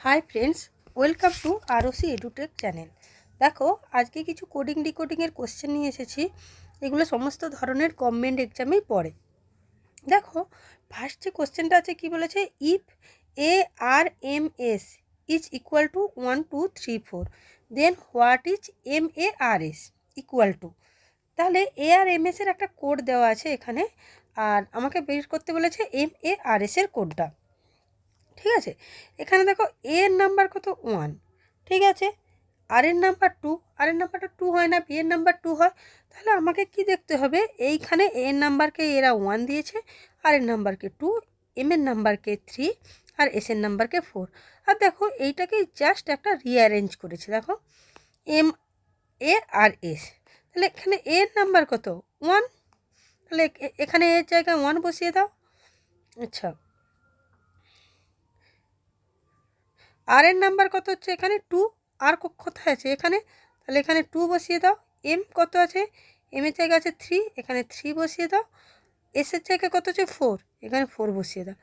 High friends, welcome to ROC Edutech channel. দেখো, আজকে কিছু কোডিং ডিকোডিংয়ের কোশ্চেন নিয়ে এসেছি। এগুলো সমস্ত ধরনের গভর্নমেন্ট এক্সামেই পড়ে। দেখো, ফার্স্ট যে কোশ্চেনটা আছে কি বলেছে, if A R M S is equal to 1 2 3 4 then what is M A R S equal to. তাহলে এ আর এম এস এর একটা কোড দেওয়া আছে এখানে, আর আমাকে বের করতে বলেছে এম এ আর এস এর কোডটা। ঠিক আছে, এখানে দেখো এ এর নাম্বার কত 1, ঠিক আছে। আর এর নাম্বার 2, আর এর নাম্বারটা 2 হয় না, বি এর নাম্বার 2 হয়। তাহলে আমাকে কি দেখতে হবে, এইখানে এ এর নাম্বারকে এরা 1 দিয়েছে, আর এর নাম্বারকে 2, এম এর নাম্বারকে 3, আর এস এর নাম্বারকে 4। আর দেখো এইটাকে জাস্ট একটা রিঅ্যারেঞ্জ করেছে। দেখো এম এ আর এস, তাহলে এখানে এ এর নাম্বার কত 1, তাহলে এখানে এর জায়গায় 1 বসিয়ে দাও। আচ্ছা, আর এর নাম্বার কত হচ্ছে এখানে 2, আর কোথায় আছে এখানে, তাহলে এখানে 2 বসিয়ে দাও। এম কত আছে, এম এর জায়গা আছে 3, এখানে 3 বসিয়ে দাও। এস এর জায়গায় কত আছে 4, এখানে 4 বসিয়ে দাও।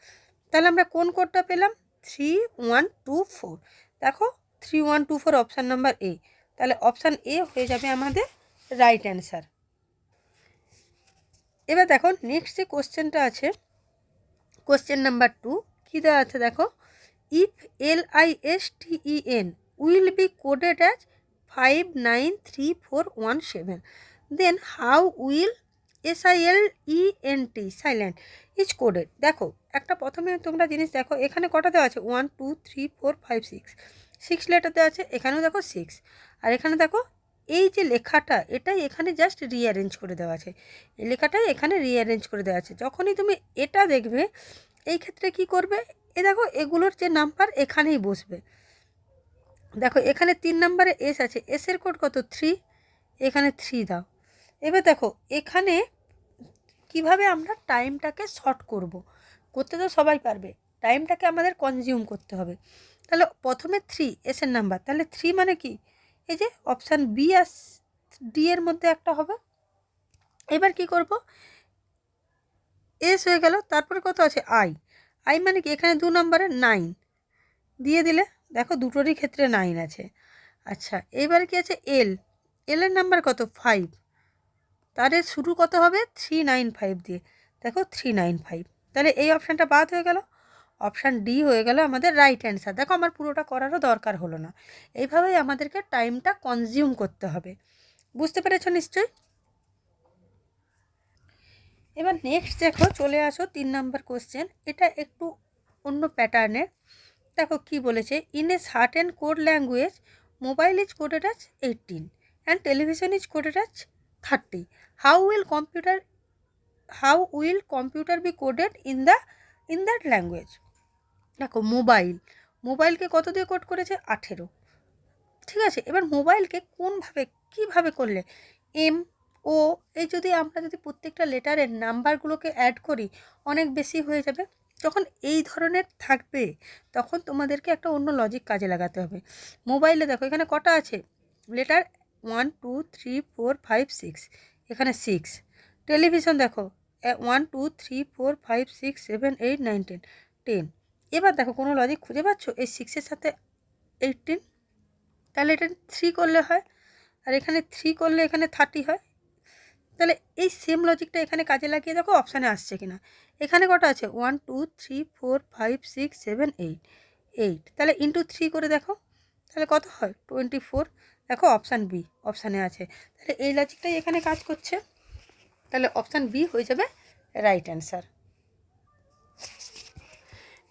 তাহলে আমরা কোন কোডটা পেলাম, 3 1 2 4। দেখো 3 1 2 4 অপশান নাম্বার এ, তাহলে অপশান এ হয়ে যাবে আমাদের রাইট অ্যান্সার। এবার দেখো নেক্সট যে কোশ্চেনটা আছে, কোশ্চেন নাম্বার 2 কী দেওয়া আছে দেখো, if LISTEN will be coded as 593417, then how will SILENT silent is coded। দেখো একটা প্রথমে তোমরা জিনিস দেখো, এখানে কটা দেওয়া আছে 1 2 3 4 5 6, 6 লেটার দেওয়া আছে, এখানেও দেখো 6। আর এখানে দেখো এই যে লেখাটা, এটাই এখানে জাস্ট রিঅ্যারেঞ্জ করে দেওয়া আছে, এই লেখাটাই এখানে রিঅ্যারেঞ্জ করে দেওয়া আছে। যখনই তুমি এটা দেখবে, এই ক্ষেত্রে কি করবে, দেখো এগুলোর যে নাম্বার এখানেই বসবে। দেখো এখানে 3 নাম্বারে এস আছে, এস এর কোড কত 3, এখানে 3 দাও। এবার দেখো এখানে কিভাবে আমরা টাইমটাকে শর্ট করতে তো সবাই পারবে, টাইমটাকে আমাদের কনজিউম করতে হবে। তাহলে প্রথমে 3 এস এর নাম্বার, তাহলে 3 মানে কি, এই যে অপশান বি আর ডি এর মধ্যে একটা হবে। এবার কি করব, এস হয়ে গেল, তারপরে কত আছে আই, আই মানে কি, এখানে 2 নম্বরে 9 দিয়ে দিলে, দেখো দুটোরই ক্ষেত্রে 9 আছে। আচ্ছা, এবার কি আছে এল, এল এর নাম্বার কত 5, তার শুরু কত হবে 395 দিয়ে, দেখো 395। তাহলে এই অপশানটা বাদ হয়ে গেল, অপশান ডি হয়ে গেল আমাদের রাইট অ্যান্সার। দেখো আমার পুরোটা করারও দরকার হলো না, এইভাবেই আমাদেরকে টাইমটা কনজিউম করতে হবে। বুঝতে পেরেছো নিশ্চয়ই। এবার নেক্সট দেখো, চলে আসো 3 নাম্বার কোশ্চেন, এটা একটু অন্য প্যাটার্নের। দেখো কি বলেছে, in a certain code language mobile is coded as 18 and television is coded as 30, how will computer B coded in that language. দেখো মোবাইলকে কত দিয়ে কোড করেছে 18, ঠিক আছে। এবার মোবাইলকে কীভাবে করলে, এম ও এই আমরা যদি প্রত্যেকটা লেটারের নাম্বারগুলোকে অ্যাড করি, অনেক বেশি হয়ে যাবে। যখন এই ধরনের থাকবে, তখন তোমাদেরকে একটা অন্য লজিক কাজে লাগাতে হবে। মোবাইলে দেখো এখানে কটা আছে লেটার, 1 2 3 4 5 6, এখানে 6। টেলিভিশন দেখো 1 2 3 4 5 6 7 8 9 10 10। এবার দেখো কোনো লজিক খুঁজে পাচ্ছ এই 6-এর সাথে 18, তাহলে এটা 3 করলে হয়, আর এখানে 3 করলে এখানে 30 হয়। তাহলে এই সেম লজিকটা এখানে কাজে লাগিয়ে দেখো অপশানে আসছে কিনা। এখানে কটা আছে 1 2 3 4 5 6 7 8, 8, তাহলে ইন্টু 3 করে দেখো, তাহলে কত হয় 24। দেখো অপশান বি অপশানে আছে, তাহলে এই লজিকটাই এখানে কাজ করছে। তাহলে অপশান বি হয়ে যাবে রাইট অ্যান্সার।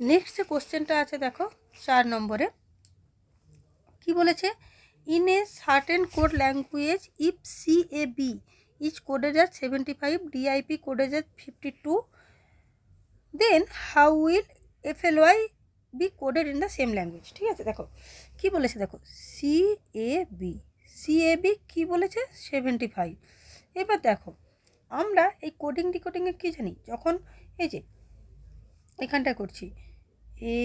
নেক্সট যে কোশ্চেনটা আছে দেখো 4 নম্বরে, কি বলেছে, in a certain code language if CAB is coded as 75, DIP coded as 52, then how will FLY be coded in the same language. ঠিক আছে, দেখো কি বলেছে, দেখো CAB কি বলেছে 75। এবার দেখো আমরা এই কোডিং ডিকোডিংয়ে কী জানি, যখন এই যে এখানটা করছি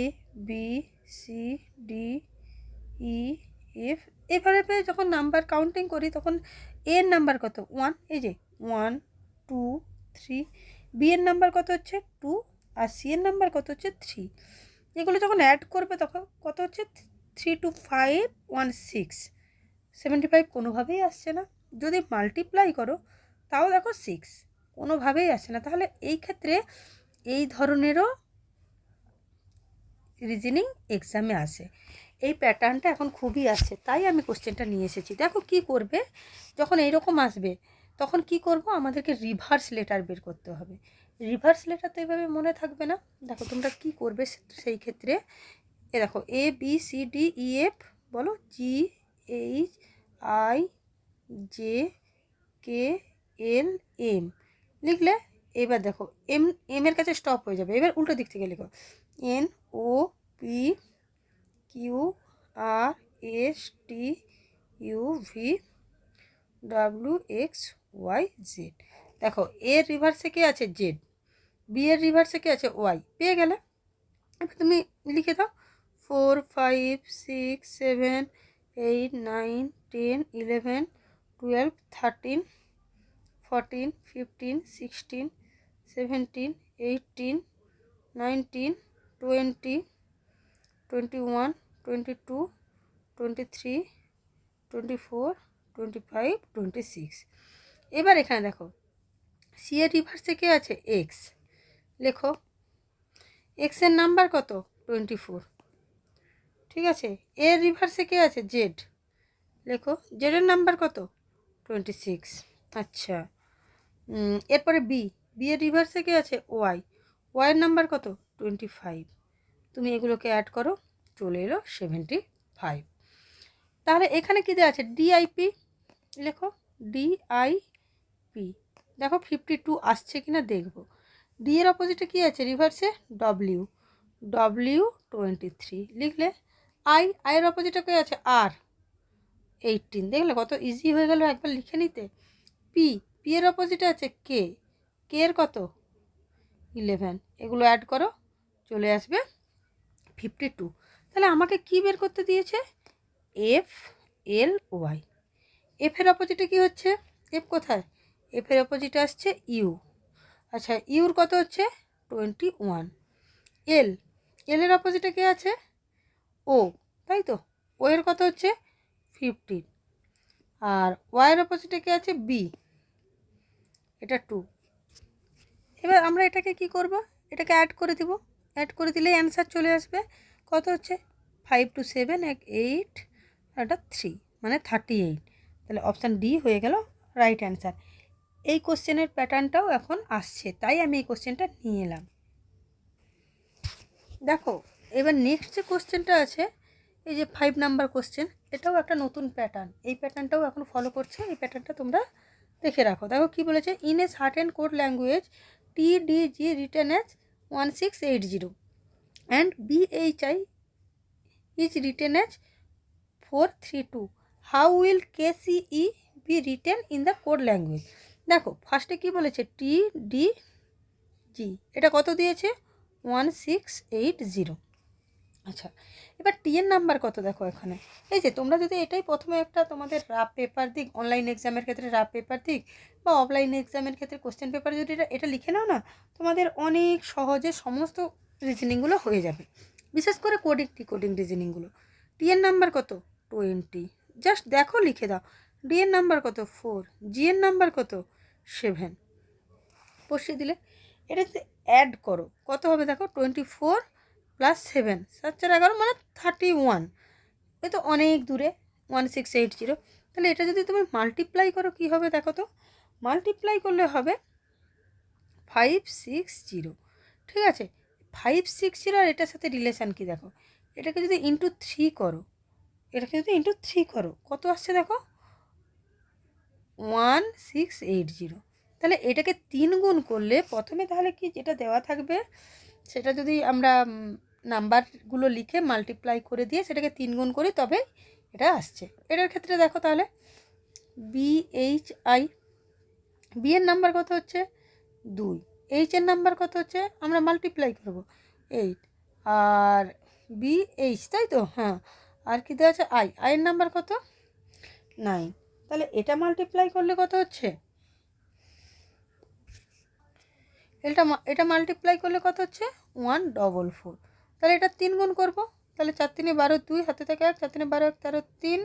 ABCDE, এভাবে যখন নাম্বার কাউন্টিং করি, তখন এর নাম্বার কত 1, এই যে 1 2 3, বি এর নাম্বার কত হচ্ছে 2, আর সি এর নাম্বার কত হচ্ছে 3। এগুলো যখন অ্যাড করবে তখন কত হচ্ছে 32516, 75 কোনোভাবেই আসছে না। যদি মাল্টিপ্লাই করো তাও দেখো 6, কোনোভাবেই আসছে না। তাহলে এই ক্ষেত্রে এই ধরনেরও রিজনিং এক্সামে আসে, এই প্যাটার্নটা এখন খুবই আসছে, তাই আমি কোশ্চেনটা নিয়ে এসেছি। দেখো কি করবে, যখন এইরকম আসবে তখন কি করব, আমাদেরকে রিভার্স লেটার বের করতে হবে। রিভার্স লেটার তো এভাবে মনে থাকবে না। দেখো তোমরা কি করবে সেই ক্ষেত্রে, এ দেখো A B C D E F বলো, G H I J K L M লিখলে, এবার দেখো এর কাছে স্টপ হয়ে যাবে। এবার উল্টো দিক থেকে লিখো, N O P Q R S T U V W X Y Z. দেখো এর রিভার্সে কে আছে, জেড। বি এর রিভার্সে কে আছে, ওয়াই। পেয়ে গেলে এবার তুমি লিখে দাও 4 5 6 7 8 9 10 11 12 13 14 15 16 17 18 19 20 21 22 23 24 25 26। এবার এখানে দেখো সি এর রিভার্সে কে আছে, এক্স। লেখো এক্সের নাম্বার কত, 24। ঠিক আছে, এর রিভার্সে কে আছে, জেড। লেখো জেডের নাম্বার কত, 26। আচ্ছা, এরপরে বি এর রিভার্সে কে আছে, ওয়াই। ওয়াইয়ের নাম্বার কত, 25। তুমি এগুলোকে অ্যাড করো, চলে এলো 75। তাহলে এখানে কী দেওয়া আছে, ডিআইপি। লেখো ডিআইপি। দেখো 52 আসছে কি না দেখবো। ডি এর অপোজিটে কী আছে, রিভার্সে ডব্লিউ, W23 লিখলে। আইয়ের অপোজিটে কে আছে, আর 18। দেখলে কত ইজি হয়ে গেল একবার লিখে নিতে। পি এর অপোজিটে আছে কে এর কত, 11। এগুলো অ্যাড করো, চলে আসবে 52। তাহলে আমাকে কি বের করতে দিয়েছে, এফ এল ওয়াই। এফের অপোজিটে কি হচ্ছে, এফ কোথায়, এফের অপোজিটে আসছে ইউ। আচ্ছা, ইউর কত হচ্ছে 21। এর অপোজিটে কে আছে, ও, তাই তো, ও এর কত হচ্ছে 15। আর ওয়াইয়ের অপোজিটে কে আছে, বি, এটা 2। এবার আমরা এটাকে কি করব, এটাকে অ্যাড করে দিব। অ্যাড করে দিলে অ্যান্সার চলে আসবে। কত হচ্ছে 5 2 7 8 এটা 3, মানে 38। তাহলে অপশান ডি হয়ে গেল রাইট অ্যান্সার। এই কোশ্চেনের প্যাটার্নটাও এখন আসছে, তাই আমি এই কোশ্চেনটা নিয়ে এলাম। দেখো এবার নেক্সট যে কোশ্চেনটা আছে, এই যে 5 নাম্বার কোশ্চেন, এটাও একটা নতুন প্যাটার্ন। এই প্যাটার্নটাও এখন ফলো করছে, এই প্যাটার্নটা তোমরা দেখে রাখো। দেখো কী বলেছে, in a certain code language TDG written as 1680 and BHI is written as 432. How will KCE be written in the code language? দেখো ফার্স্টে কি বলেছে, TDG, এটা কত দিয়েছে 1680। আচ্ছা, এবার টি এর নাম্বার কত দেখো এখানে। এই যে তোমরা যদি এটাই প্রথমে একটা তোমাদের রাফ পেপার দিক, অনলাইন এক্সামের ক্ষেত্রে রাফ পেপার দিক বা অফলাইন এক্সামের ক্ষেত্রে কোশ্চেন পেপার যদি এটা লিখে নাও না, তোমাদের অনেক সহজে সমস্ত রিজনিংগুলো হয়ে যাবে, বিশেষ করে কোডিং ডিকোডিং রিজনিংগুলো। টি এর নাম্বার কত 20, জাস্ট দেখো লিখে দাও। ডি এর নাম্বার কত 4, জি এর নাম্বার কত 7, বসিয়ে দিলে এটাতে অ্যাড করো, কত হবে দেখো 24 + 7 7 4 11 মানে 31। এই তো অনেক দূরে 1680। তাহলে এটা যদি তুমি মাল্টিপ্লাই করো কি হবে দেখো তো, মাল্টিপ্লাই করলে হবে 560। ঠিক আছে, 560 আর এটার সাথে রিলেশান কি দেখো, এটাকে যদি ইন্টু 3 করো, কত আসছে দেখো 1680। তাহলে এটাকে 3 গুণ করলে প্রথমে তাহলে কি যেটা দেওয়া থাকবে সেটা যদি আমরা নাম্বারগুলো লিখে মাল্টিপ্লাই করে দিয়ে সেটাকে 3 গুণ করি তবে এটা আসছে। এটার ক্ষেত্রে দেখো তাহলে BHI, বি এর নাম্বার কত হচ্ছে 2, এইচ এর নাম্বার কত হচ্ছে, আমরা মাল্টিপ্লাই করব 8, আর BH, তাই তো, হ্যাঁ, আর কি দেওয়া আছে আইয়ের নাম্বার কত 9। তাহলে এটা মাল্টিপ্লাই করলে কত হচ্ছে, এটা মাল্টিপ্লাই করলে কত হচ্ছে 144। তাহলে এটা 3 গুণ করবো, তাহলে 4 3 12 2, হাতে থেকে 1, 4 3 12 1 13 3,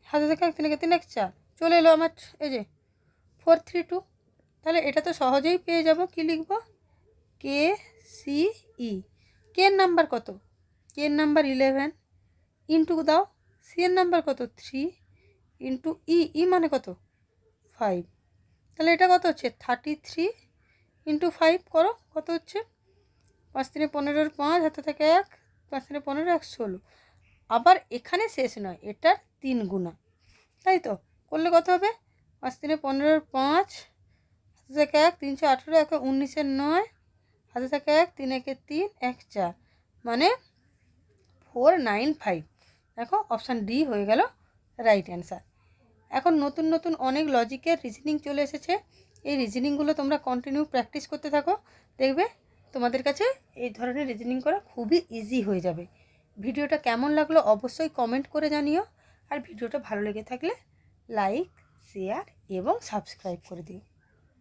হাতে থেকে 1 3 3 1 4, চলে এলো আমার এই যে 4 3 2। তাহলে এটা তো সহজেই পেয়ে যাব। কি লিখব? K C E. কে এর নাম্বার কত? কে এর নাম্বার 11, ইন্টু দাও সি এর নাম্বার কত 3, ইন্টু ই মানে কত 5। তাহলে এটা কত হচ্ছে 33 ইন্টু 5 করো, কত হচ্ছে 5 3 15 5, হাতে থেকে 1, 5 3 15 1 16। আবার এখানে শেষ নয়, এটার 3 গুণা, তাই তো? করলে কত হবে 5 3 15 5, হাতে থেকে 1 3 18 1 19 9, হাতে থেকে 1 3 1 3 1 4, মানে 495। দেখো অপশান ডি হয়ে গেল রাইট অ্যান্সার। এখন নতুন নতুন অনেক লজিকের রিজনিং চলে এসেছে। এই রিজনিংগুলো তোমরা কন্টিনিউ প্র্যাকটিস করতে থাকো, দেখবে তোমাদের কাছে এই ধরনের রিজনিং করা খুবই ইজি হয়ে যাবে। ভিডিওটা কেমন লাগলো অবশ্যই কমেন্ট করে জানিও, আর ভিডিওটা ভালো লেগে থাকলে লাইক, শেয়ার এবং সাবস্ক্রাইব করে দিও।